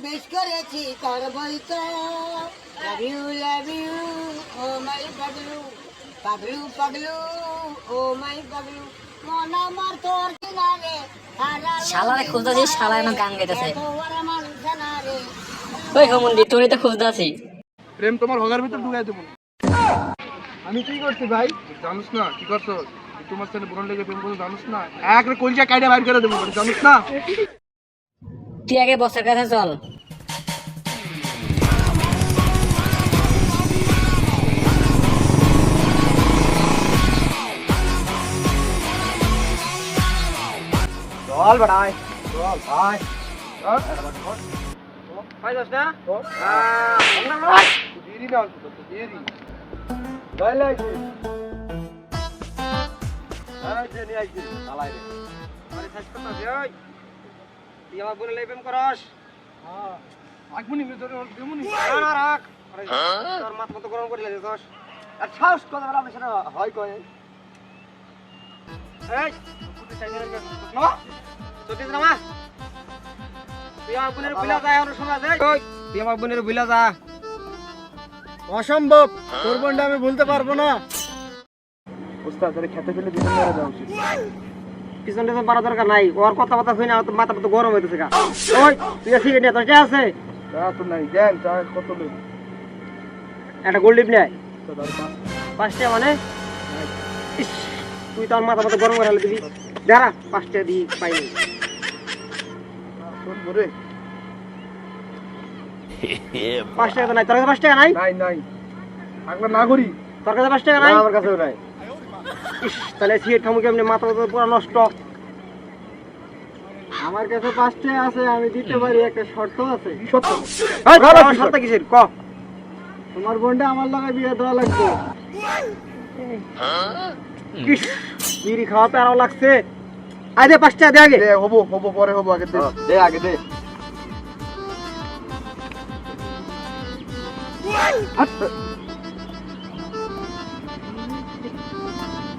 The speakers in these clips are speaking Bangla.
বেশ করেছি তোর বলতো লাভ ইউ ও মাই পাগলু পাগলু পাগলু ও মাই পাগলু মন আমার তোর কিনারে শালারে খুঁজতাছি, শালা না গান গাইতেছে। ওই ঘমন্ডি তোরই তো খুঁজতাছি। প্রেম তোমার হগার ভিতর ঢুকাই দেবো। আমি কি করছি ভাই জানিস না? কি করছো? তোমার সাথে বোন লেগে প্রেম করছো জানিস না? একরে কলজা কাইডা বাইর করে দেবো জানিস না? তুই আগে বসের কাছে চল। চল বাড়াই চল ভাই ভাই দোস্ত না দেরি না অল্প তো দেরি ভাই লাগছে আরে জেনি আইছি আলাই রে আরে সাজ করতে যাই তুই আমার বলে প্রেম করস হ্যাঁ আগমনি ভিতরে দেমনি না রাখ আরে তোর মাথা মতো গরম করে লাগে দোস আর ছাস কথা বলা বেশ না হয় কয় এই তুই চাই না চোখে নামা তুই আমার বোনের বিলা যায় আর সময় যায় ওই তুই আমার বোনের বিলা যা অসম্ভব তোর বোনটা আমি ভুলতে পারবো না ওস্তাদ আরে খেতে ফেলে দিতে মেরে দাও উচিত পিছনটা তো বাড়া দরকার নাই ওর কথা কথা শুনে আমার তো মাথা মতো গরম হইতেছে গা ওই তুই সিগারেট নিয়ে তোর কে আছে তা তো নাই দেন চা কত লই একটা গোল্ড লিপ নেয় তো দাও 5 টাকা মানে ইস, তুই তো আমার মাথা মতো গরম করে হলে দিবি দাঁড়া 5 টাকা দিই পাইনি শোন বরে 5 টাকা তো নাই তোর কাছে 5 টাকা নাই নাই নাই আগলা না করি তোর কাছে 5 টাকা নাই আমার কাছেও নাই ইস তাহলে সিগারেট খামু কেমনে মাথা মতো পুরো নষ্ট আমার কাছে 5 টাকা আছে আমি দিতে পারি একটা শর্ত আছে সত্য এই ভালো আমার শর্ত কিসের ক তোমার বোনটা আমার লগে বিয়ে দেওয়া লাগবে ইস বিড়ি খাওয়া প্যারাও লাগছে আয় দে 5 টাকা দে আগে দে হবো হবো পরে হবো আগে দে দে আগে দে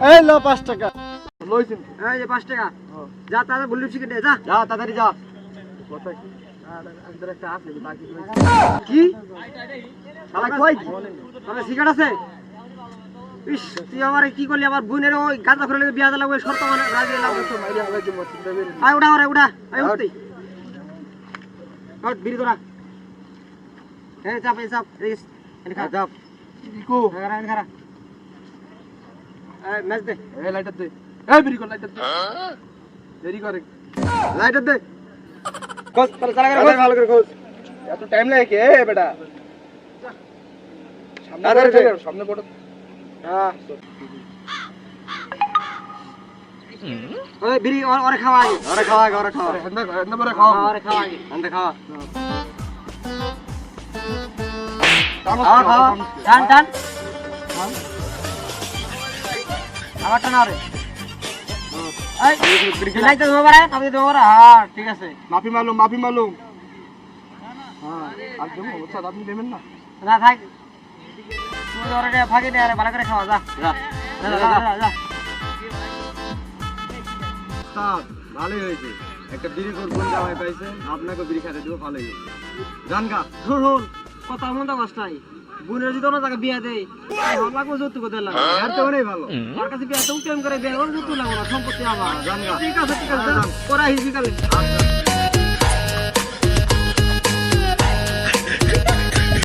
এই লো 5 টাকা লইছেন এই যে 5 টাকা যা তাহলে গোল্ড লিপ সিগারেট যা যা তাড়াতাড়ি যা কথা কি আরে একটা আছে বাকি কি শালা কই তোর সিগারেট আছে ইস তুই আমারে কি করলি আমার বোনের ওই গাঁজা করে বিয়া দিলা ওই শর্ত মানে রাজি লাগবে তো মাইরে আলাইছে মসজিদে বের আয় উড়া উড়া আয় উঠতে হট বিড়ি তোরা এই চাপ এনে খা যাব ইকো খারা এনে খারা এই ম্যাচ দে এই লাইটার দে এই বিড়ি কর লাইটার দে দেরি করে লাইটার দে কোস তাহলে চালা করে ভালো করে খোঁজ এত টাইম লাগে কি এ বেটা সামনে বড় হ্যাঁ ওই বিড়ি ওরে খাওয়া আগে আরে খাওয়া হেন্দা পরে খাওয়া ওরে খাওয়া আগে আন্দে খাওয়া খাওয়া খাওয়া টান টান আবার টান আরে এই লাইতে দেবো পারে আমি দেবো পারে হ্যাঁ ঠিক আছে মাফি মালুম হ্যাঁ আর দেবো ওস্তাদ আপনি দেবেন না না থাক তুই ওরে ফাঁকি দে আরে ভালো করে খাওয়া যা যা যা ওস্তাদ ভালোই হয়েছে একটা বিড়ি করবো জামাই পাইছে আপনাকে বিড়ি খেতে দেবো ভালোই জান গা শুন কথা মন্দ মাস্টাই বোনের যদি অন্য জায়গায় বিয়া দেয় লাগবে যৌতুক দিলাম আর তো অনেক ভালো আমার কাছে বিয়া তো প্রেম করে বিয়া যৌতুক লাগবে না সম্পত্তি আমার জান গা ঠিক আছে ওরা হিসিকালে